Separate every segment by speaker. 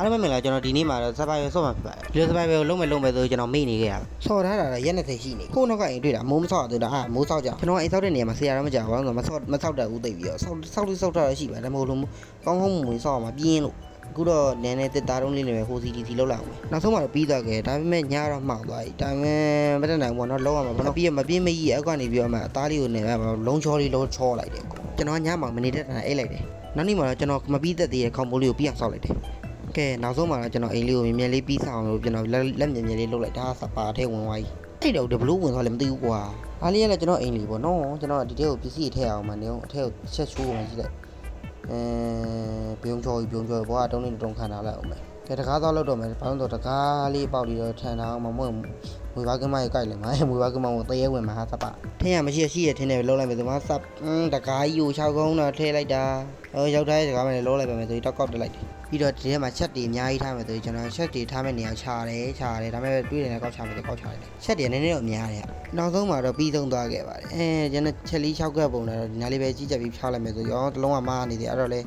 Speaker 1: အားလုံးပဲမင်္ဂလာကျွန်တော်ဒီနေ့မှာတော့ survival ဆော့မှာဖြစ်ပါတယ်ဒီလို survival ကိုလုံးမယ်ဆိုကျွန်တော်မေ့နေခဲ့ရဆော့ထားတာလည်းရက်20ရှိနေခုနောက်ကအိမ်တွေ့တာမိုးမဆော့သေးတာမိုးဆော့ကြကျွန်တော်အိမ်ဆော့တဲ့နေရာမှာဆရာတော့မကြောက်ဘူးဆိုတော့မဆော့တတ်ဘူးသိပြီးတော့ဆော့ထားရရှိပါတယ်ဒါမှမဟုတ်လို့ကောင်းမွေဆော့မှာပြင်းလို့အခုတော့နည်းနည်းတစ်သားတုံးလေးနေပဲဟို CDT လောက်လာအောင်နောက်ဆုံးမှာတော့ပြီးသွားခဲ့ဒါပေမဲ့ညတော့မှောက်သွားပြီဒါပေမဲ့မတက်နိုင်ဘူးတော့လောက်ရမှာဘာလို့ပြီးမပြင်းမကြီးအောက်ကနေပြီးတော့မှအသားလေးကိုနေလုံးချောလေးလုံးချောလိုက်တယ်ကျွန်တော်ညမှာမနေတဲ့တန်းအိတ်လိုက်တယ်နောက်နေ့မှာတော့ကျွန်တော်မပြီးသက်သေးတဲ့ခေါင်းပိုးလေးကိုပြီးအောင်ဆောက်လိုက်တယ်ကဲနောက်ဆုံးမှာတော့ကျွန်တော်အိမ်လေးကိုမြင်မြင်လေးပြီးဆောင်လို့ကျွန်တော်လက်မြင်မြင်လေးလုပ်လိုက်ဒါစပါထဲဝင်သွားပြီအဲ့တော့ဘလို့ဝင်သွားလဲမသိဘူးကွာအားလေးကလည်းကျွန်တော်အိမ်လေးပေါ့နော်ကျွန်တော်ဒီထဲကိုပစ္စည်းထည့်အောင်မနေအောင်အထက်ကိုချက်ချိုးအောင်ကြည့်လိုက်ပြုံးချောဘောကတုံးနေတုံးခံထားလိုက်အောင်မယ်ကဲတကားသွားလို့တော့မယ်ဘာလို့တော့တကားလေးပေါက်ပြီးတော့ထန်ထားအောင်မမွေဘာကမကြီးကြိုက်လိုက်မှာမွေဘာကမကိုတရေဝင်မှာဟာစပါထင်းရမရှိရထင်းနေပဲလုံးလိုက်မယ်ဆိုမှစပ်တကားကြီးကို6ကုန်းတော့ထည့်လိုက်တာရောက်တိုင်းတကားမနဲ့လုံးလိုက်ပါမယ်ဆိုပြီးတောက်ကောက်တက်လိုက်တယ်ပြီးတော့ဒီထဲမှာချက်တွေအများကြီးထားမယ်ဆိုရင်ကျွန်တော်ချက်တွေထားမယ့်နေရာခြာတယ်ဒါပေမဲ့တွေးတယ်ကောက်ချမယ်ဆိုကောက်ချလိုက်တယ်ချက်တွေနည်းနည်းတော့အများတယ်နောက်ဆုံးမှာတော့ပြီးဆုံးသွားခဲ့ပါတယ်ကျွန်တော်ချက်လေး6ကပ်ပုံတော့ဒီနားလေးပဲကြီးကြပ်ပြီးဖြားလိုက်မယ်ဆိုရောတလုံးကမားနေတယ်အဲ့တော့လေ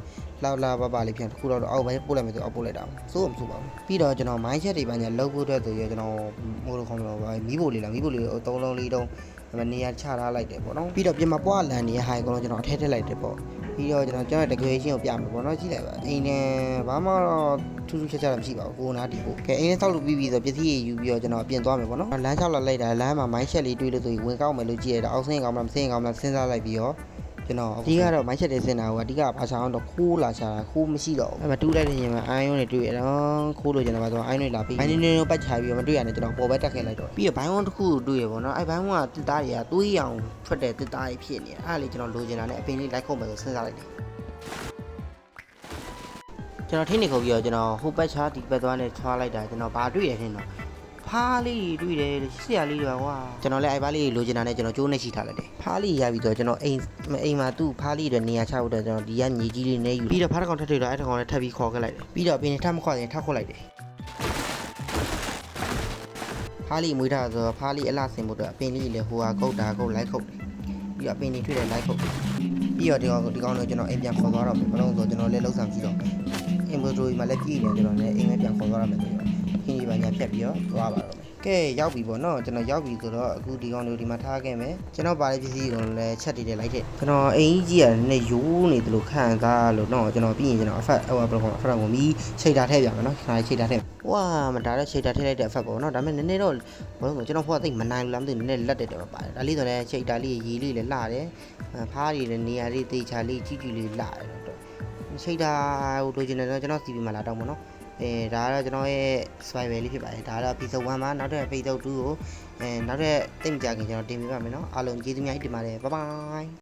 Speaker 1: လာပါလေးပြန်တစ်ခုတော့အောက်ပဲပို့လိုက်မယ်ဆိုအောက်ပို့လိုက်တာစိုးမစိုးပါဘူးပြီးတော့ကျွန်တော်မိုင်းချက်တွေပါညာလောက်ဖို့အတွက်ဆိုရကျွန်တော်မိုးလို့ခေါင်းတော့မီးဖို့လေးကို3လုံး4တုံးနေရာချထားလိုက်တယ်ပေါ့နော်ပြီးတော့ပြင်မှာပွားလန်နေဟာအကုန်လုံးကျွန်တော်အထက်ထည့်လိုက်တယ်ပေါ့ပြီးတော့ကျွန်တော် decoration ကိုပြမယ်ပေါ့နော်ကြည့်လိုက်ပါအိမ်နဲ့ဘာမှတော့ထူးခြားမရှိပါဘူးကိုနာဒီပို့ကဲအိမ်နဲ့ဆောက်လို့ပြီးပြီဆိုပစ္စည်းရယူပြီးတော့ကျွန်တော်ပြင်သွားမယ်ပေါ့နော်လမ်းလျှောက်လာလိုက်တာလမ်းမှာမိုင်းချက်လေးတွေးလို့ဆိုရင်ဝင်ကောက်မယ်လို့ကြည့်ရတာအောက်ဆင်းကောင်းမလားမဆင်းကောင်းမလားစဉ်းစားလိုက်ပြီးတော့ကျွန်တော်အဓိကတော့မိုင်းချက်တွေစင်တာကအဓိကဘာချအောင်တော့ခိုးလာချတာခိုးမရှိတော့ဘူးအဲ့မှာတူးလိုက်တဲ့ရင်မှာအိုင်းယွန်းတွေတွေ့ရတော့ခိုးလို့ကျွန်တော်ဆိုအိုင်းတွေလာပြီးအိုင်းနေပတ်ချပြီးတော့မတွေ့ရနဲ့ကျွန်တော်ပေါ်ပဲတက်ခဲ့လိုက်တော့ပြီးတော့ဘိုင်းဝန်းတစ်ခုတွေ့ရပေါ့နော်အဲ့ဘိုင်းဝန်းကတစ်သားတွေကသွေးရောင်ထွက်တဲ့တစ်သားတွေဖြစ်နေတယ်အဲ့ဒါလေးကျွန်တော်လိုချင်တာနဲ့အပင်လေးလိုက်ခုံမယ်ဆိုစဉ်းစားလိုက်တယ်ကျွန်တော်ထိနေခုပ်ပြီးတော့ကျွန်တော်ဟိုပတ်ချဒီပတ်သွားနဲ့ထွားလိုက်တာကျွန်တော်ဘာတွေ့ရထင်တော့ဖားလေးတွေ့တယ်ဆရာလေးတွေကွာကျွန်တော်လည်းအဲ့ဖားလေးလိုချင်တာနဲ့ကျွန်တော်ကျိုးနေရှိထားလိုက်တယ်ဖားလေးရပြီးတော့ကျွန်တော်အိမ်မှာသူ့ဖားလေးတွေနေရာချဖို့တော့ကျွန်တော်ဒီကညီကြီးလေးနေယူပြီးတော့ဖားတစ်ကောင်ထပ်ထွေတော့အဲ့တစ်ကောင်လည်းထပ်ပြီးခေါ်ခဲ့လိုက်တယ်ပြီးတော့အပြင်ထပ်မခေါ်ရင်ထပ်ခေါ်လိုက်တယ်ဖားလေးမွေးထားဆိုတော့ဖားလေးအလှဆင်ဖို့တော့အပင်လေးလည်းဟိုဟာကုတ်တာကုတ်လိုက်ခုတ်တယ်ပြီးတော့အပင်လေးထွေတယ်လိုက်ခုတ်ပြီးတော့ဒီကောင်တော့ကျွန်တော်အိမ်ပြန်ခေါ်သွားတော့မယ်ဘလုံးဆိုကျွန်တော်လည်းလှုပ်ဆောင်ကြည့်တော့အင်ဘိုဒရိုမှာလည်းကြည့်နေကျွန်တော်လည်းအိမ်ပဲပြန်ခေါ်သွားရမယ်ဆိုတော့ခင်းဒီပါညာဖြတ်ပြီးတော့သွားပါတော့မယ်ကဲရောက်ပြီပေါ့နော်ကျွန်တော်ရောက်ပြီဆိုတော့အခုဒီကောင်တွေဒီမှာထားခဲ့မယ်ကျွန်တော်ပါတဲ့ပစ္စည်းကိုလည်းချက်တည်တယ်လိုက်တဲ့ကျွန်တော်အိမ်ကြီးကလည်းရိုးနေတယ်လို့ခံစားလို့နော်ကျွန်တော်ပြီးရင်ကျွန်တော်အဖက်ဘယ်လိုခေါ်အဖက်ကိုမီးချိတ်တာထည့်ပြမယ်နော်ခါချိတ်တာထည့်ဝါမဒါတော့ချိတ်တာထည့်လိုက်တဲ့အဖက်ပေါ့နော်ဒါပေမဲ့နည်းနည်းတော့ဘယ်လိုကျွန်တော်ဖော်သိမနိုင်ဘူးလားမသိဘူးနည်းနည်းလက်တက်တယ်ပါတယ်ဒါလေးဆိုလည်းချိတ်တာလေးရေလေးလည်းလှတယ်ဖားတွေလည်းနေရာလေးတေချာလေးကြီးကြီးလေးလှတယ်တော့ချိတ်တာဟိုလိုချင်တယ်တော့ကျွန်တော် CP မှာလာတော့ပေါ့နော်ဒါကတော့ကျွန်တော်ရဲ့ survival လေးဖြစ်ပါတယ်ဒါကတော့ episode 1မှာနောက်ထပ် episode 2ကိုနောက်ထပ်တိတ်မကြခင်ကျွန်တော်တင်ပြပါမယ်နော်အားလုံးကျေးဇူးများကြီးတင်ပါတယ် bye bye